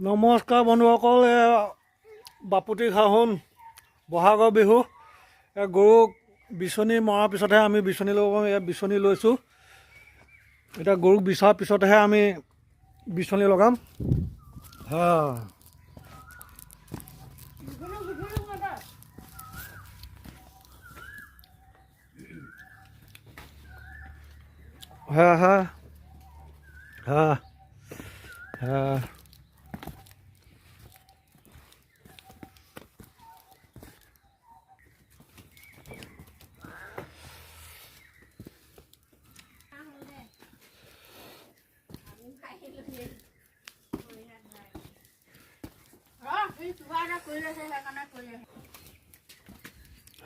নমস্কাৰ বন্ধুসকল, বাপুতি খাহোন বহাগৰ বিহু। গৰুক বিচনী মৰাৰ পিছতহে আমি বিচনী ল'ব বিচনী লৈছোঁ। এতিয়া গৰুক বিচৰাৰ পিছতহে আমি বিচনী লগাম। হা হা হা হা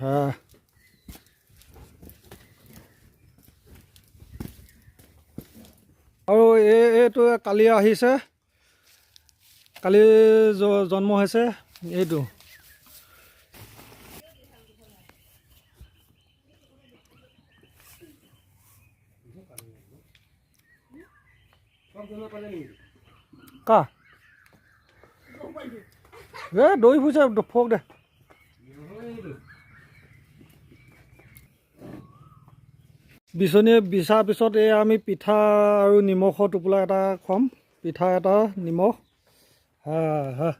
হা আৰু এইটো কালি আহিছে, কালি জন্ম হৈছে এইটো। কা দৈ ফুৰিছে ফক দে। বিচনী বিচাৰ পিছত এই আমি পিঠা আৰু নিমখৰ টোপোলা এটা খুৱাম। পিঠা এটা, নিমখ। হা হা